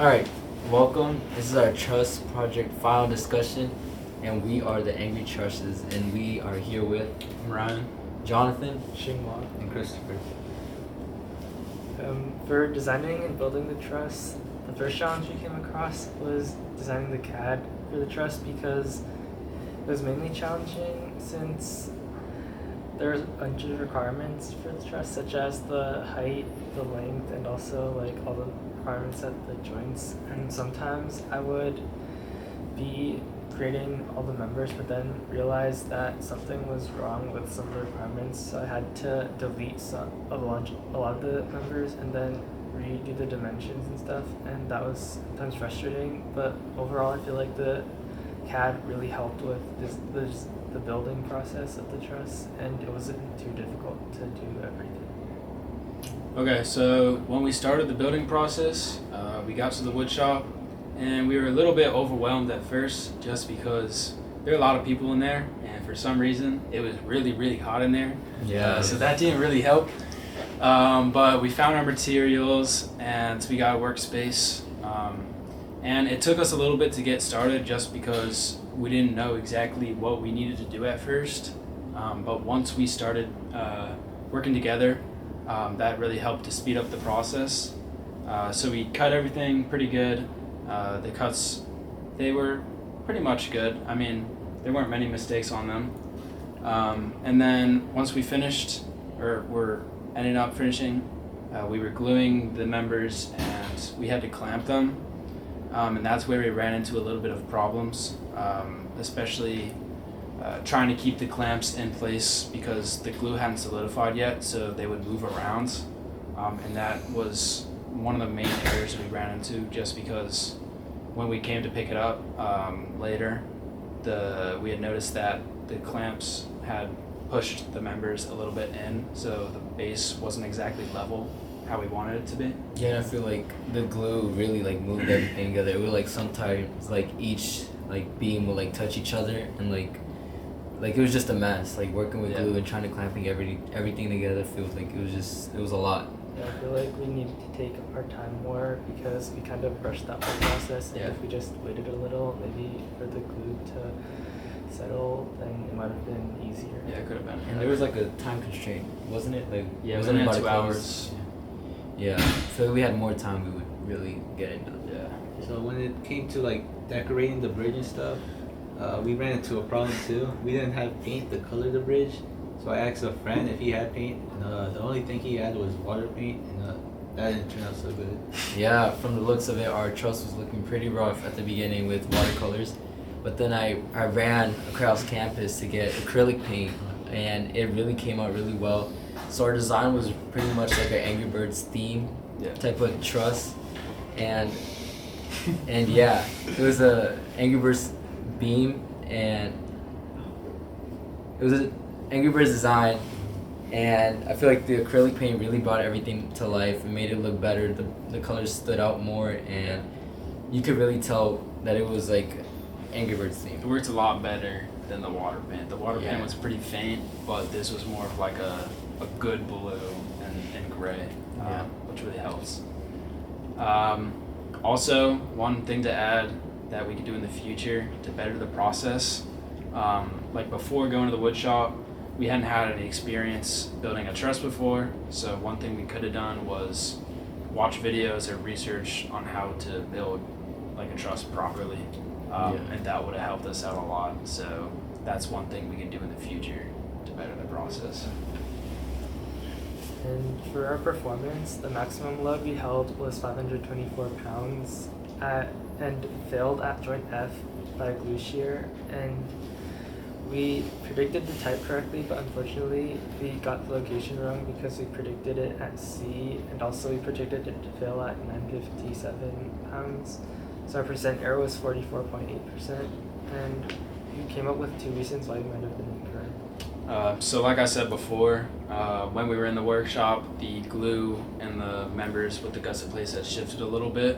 Alright, welcome. This is our Truss project final discussion, and we are the Angry Trusses, and we are here with Ryan, Jonathan, Xinghua. and Christopher. For designing and building the truss, the first challenge we came across was designing the CAD for the truss because it was mainly challenging since there's a bunch of requirements for the truss, such as the height, the length, and also like all the requirements at the joints. And sometimes I would be creating all the members, but then realized that something was wrong with some of the requirements, so I had to delete a lot of the members and then redo the dimensions and stuff, and that was sometimes frustrating. But overall, I feel like the CAD really helped with the building process of the truss, and it wasn't too difficult to do everything. Okay, so when we started the building process, we got to the wood shop, and we were a little bit overwhelmed at first just because there are a lot of people in there, and for some reason it was really, really hot in there. So that didn't really help. But we found our materials and we got a workspace. And it took us a little bit to get started just because we didn't know exactly what we needed to do at first. But once we started working together, that really helped to speed up the process. So we cut everything pretty good. The cuts, they were pretty much good. I mean, there weren't many mistakes on them. And then once we finished, or were ended up finishing, we were gluing the members and we had to clamp them. And that's where we ran into a little bit of problems, especially trying to keep the clamps in place because the glue hadn't solidified yet, so they would move around. And that was one of the main errors we ran into, just because when we came to pick it up later, we had noticed that the clamps had pushed the members a little bit in, so the base wasn't exactly level how we wanted it to be. Yeah, and I feel like the glue really like moved everything together. It would like sometimes like each like beam would like touch each other, and like it was just a mess. Like working with glue and trying to clamping everything together feels like it was a lot. Yeah, I feel like we needed to take our time more because we kind of rushed that whole process, and if we just waited a little, maybe for the glue to settle, then it might have been easier. Yeah, it could have been. And there was like a time constraint, wasn't it? Like Yeah, wasn't we it had about 2 to close? hours. Yeah, so if we had more time, we would really get it done. Yeah. So when it came to like decorating the bridge and stuff, we ran into a problem too. We didn't have paint to color the bridge, so I asked a friend if he had paint, and the only thing he had was water paint, and that didn't turn out so good. Yeah, from the looks of it, our truss was looking pretty rough at the beginning with watercolors, but then I ran across campus to get acrylic paint, and it really came out really well. So our design was pretty much like an Angry Birds theme type of truss, and yeah, it was a Angry Birds beam, and it was an Angry Birds design, and I feel like the acrylic paint really brought everything to life. It made it look better. The colors stood out more, and you could really tell that it was like Angry Birds theme. It worked a lot better than the water paint. The water paint was pretty faint, but this was more of like a good blue and gray, which really helps. Also, one thing to add that we could do in the future to better the process, like before going to the wood shop, we hadn't had any experience building a truss before, so one thing we could have done was watch videos or research on how to build like a truss properly, and that would have helped us out a lot. So that's one thing we can do in the future to better the process. And for our performance, the maximum load we held was 524 pounds and failed at joint F by glue shear. And we predicted the type correctly, but unfortunately we got the location wrong because we predicted it at C, and also we predicted it to fail at 957 pounds. So our percent error was 44.8%, and we came up with 2 reasons why we might have been incorrect. So like I said before, when we were in the workshop, the glue and the members with the gusset plates had shifted a little bit.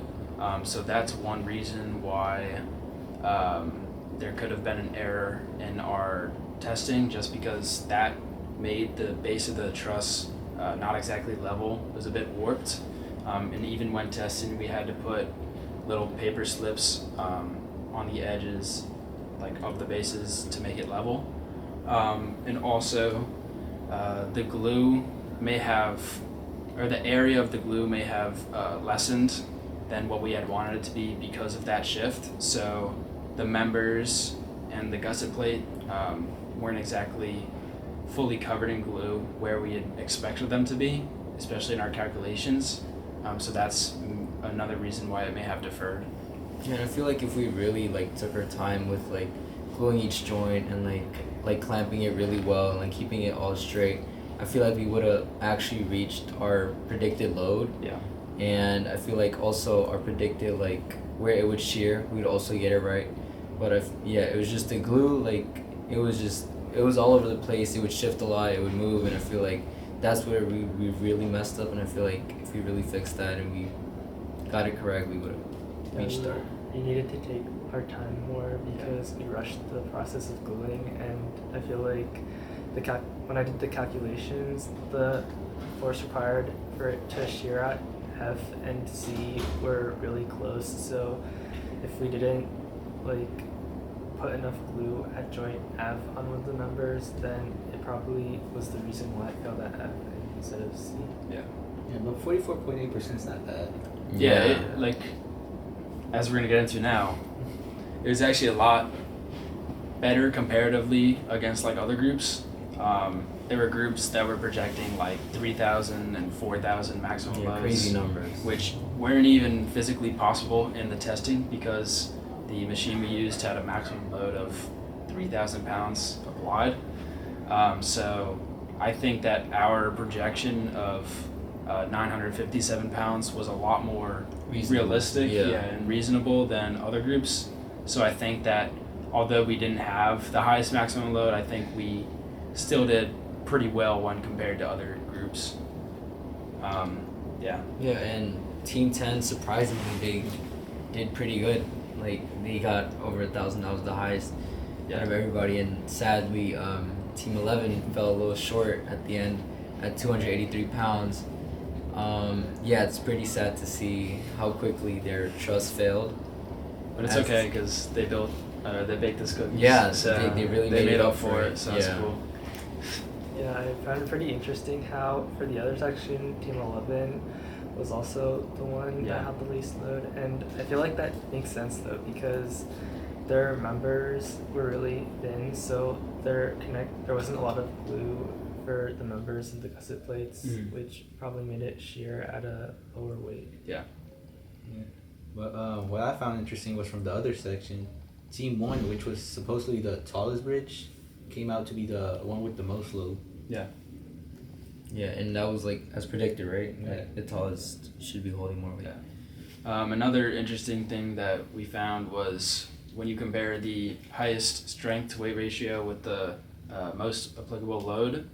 So that's one reason why there could have been an error in our testing, just because that made the base of the truss not exactly level. It was a bit warped. And even when testing, we had to put little paper slips on the edges, like of the bases, to make it level. And also, the glue may have, or the area of the glue may have lessened than what we had wanted it to be because of that shift. So the members and the gusset plate weren't exactly fully covered in glue where we had expected them to be, especially in our calculations. So that's another reason why it may have deferred. Yeah, and I feel like if we really like took our time with like gluing each joint and like clamping it really well and like keeping it all straight, I feel like we would have actually reached our predicted load. Yeah. And I feel like also our predicted like where it would shear, we'd also get it right. But it was just the glue, like it was all over the place. It would shift a lot, it would move, and I feel like that's where we really messed up. And I feel like if we really fixed that and we got it correct, we would have reached our. We needed to take our time more because we rushed the process of gluing, and I feel like when I did the calculations, the force required for it to shear at F and C were really close. So if we didn't like put enough glue at joint F on one of the members, then it probably was the reason why it failed at F instead of C. Yeah. Yeah, but 44.8% is not bad. Yeah, like as we're gonna get into now, it was actually a lot better comparatively against like other groups. There were groups that were projecting like 3,000 and 4,000 maximum loads, crazy numbers, which weren't even physically possible in the testing because the machine we used had a maximum load of 3,000 pounds applied. So I think that our projection of 957 pounds was a lot more realistic and reasonable than other groups. So I think that although we didn't have the highest maximum load, I think we still did pretty well when compared to other groups. Yeah, and Team 10, surprisingly, they did pretty good. Like, they got over 1,000, that was the highest out of everybody. And sadly, Team 11 fell a little short at the end at 283 pounds. It's pretty sad to see how quickly their truss failed. But it's okay because they baked us cookies. Yeah, so they really made made up for it. So that's cool. Yeah, I found it pretty interesting how for the other section, Team 11 was also the one that had the least load, and I feel like that makes sense though because their members were really thin, so there wasn't a lot of glue for the members and the gusset plates, which probably made it shear at a lower weight. Yeah. But what I found interesting was from the other section, Team 1, which was supposedly the tallest bridge, came out to be the one with the most load. Yeah. Yeah, and that was like as predicted, right? Yeah. Like, the tallest should be holding more weight. Yeah. Another interesting thing that we found was when you compare the highest strength to weight ratio with the most applicable load,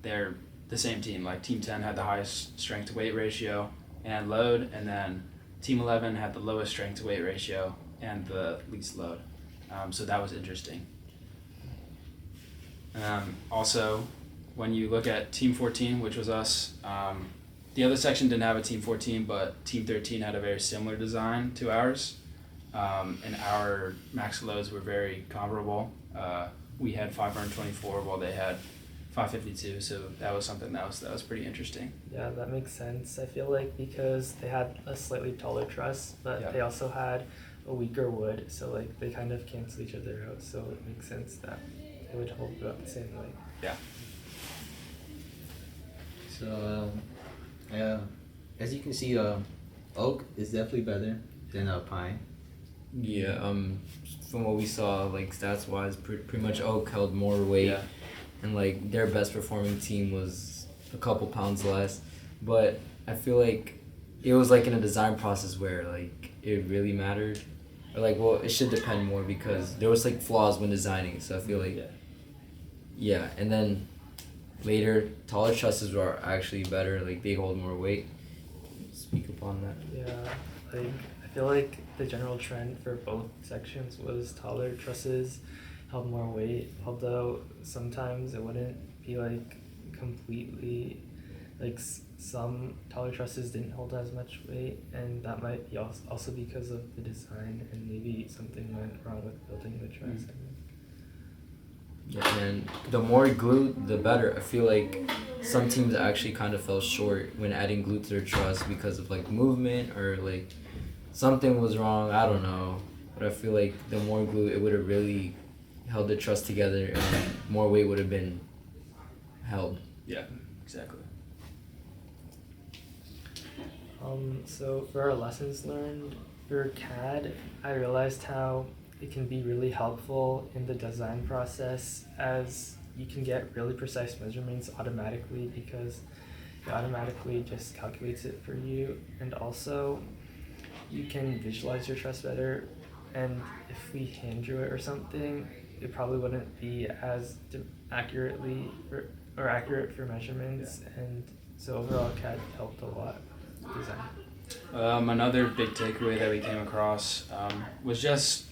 they're the same team. Like Team 10 had the highest strength to weight ratio and load, and then Team 11 had the lowest strength to weight ratio and the least load. So that was interesting. Also, when you look at Team 14, which was us, the other section didn't have a Team 14, but Team 13 had a very similar design to ours, and our max loads were very comparable. We had 524 while they had 552, so that was something that was pretty interesting. Yeah, that makes sense. I feel like because they had a slightly taller truss, but they also had a weaker wood, so like they kind of cancel each other out, so it makes sense that it would hold up the same way. Yeah. So, as you can see, oak is definitely better than pine. Yeah, from what we saw, like stats wise, pretty much oak held more weight, and like their best performing team was a couple pounds less. But I feel like it was like in a design process where like it really mattered, or like it should depend more because there was like flaws when designing. So I feel like and then later taller trusses were actually better. Like they hold more weight. Speak upon that. Yeah, like I feel like the general trend for both sections was taller trusses held more weight, although sometimes it wouldn't be like completely Like some taller trusses didn't hold as much weight, and that might be also because of the design, and maybe something went wrong with building the truss. Yeah, and the more glue, the better. I feel like some teams actually kind of fell short when adding glue to their truss because of like movement or like something was wrong. I don't know, but I feel like the more glue, it would have really held the truss together, and more weight would have been held. Yeah, exactly. So for our lessons learned for CAD, I realized how it can be really helpful in the design process, as you can get really precise measurements automatically because it automatically just calculates it for you, and also you can visualize your truss better, and if we hand drew it or something, it probably wouldn't be as accurately or accurate for measurements, and so overall CAD helped a lot with design. Another big takeaway that we came across was just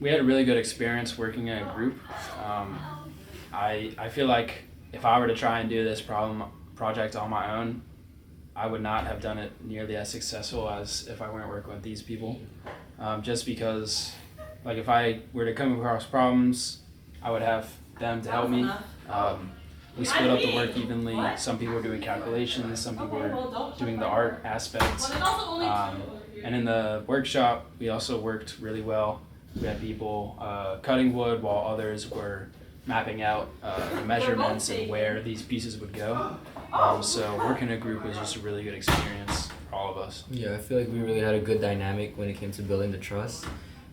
we had a really good experience working in a group. I feel like if I were to try and do this project on my own, I would not have done it nearly as successful as if I weren't working with these people. Just because, like, if I were to come across problems, I would have them to help me. We split up the work evenly. Some people were doing calculations, some people were doing the art aspects. And in the workshop, we also worked really well. We had people cutting wood while others were mapping out the measurements and where these pieces would go. So working in a group was just a really good experience for all of us. Yeah, I feel like we really had a good dynamic when it came to building the truss.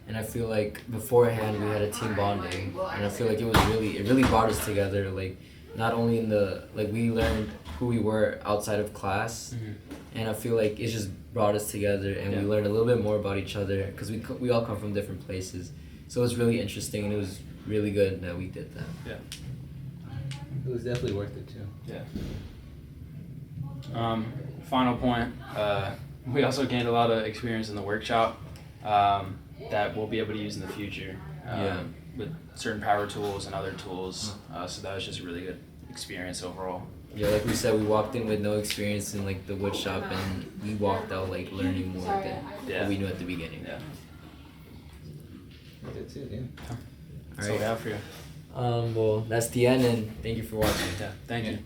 And I feel like beforehand we had a team bonding, and I feel like it really brought us together. Like not only in we learned who we were outside of class, and I feel like it just brought us together, and we learned a little bit more about each other because we all come from different places. So it was really interesting, and it was really good that we did that. Yeah. It was definitely worth it too. Yeah. Final point. We also gained a lot of experience in the workshop that we'll be able to use in the future. With certain power tools and other tools. So that was just a really good experience overall. Yeah, like we said, we walked in with no experience in like the wood shop, and we walked out like learning more than what we knew at the beginning. Yeah. That's it, yeah. That's all we have for you. Well, that's the end, and thank you for watching. Yeah. Thank you.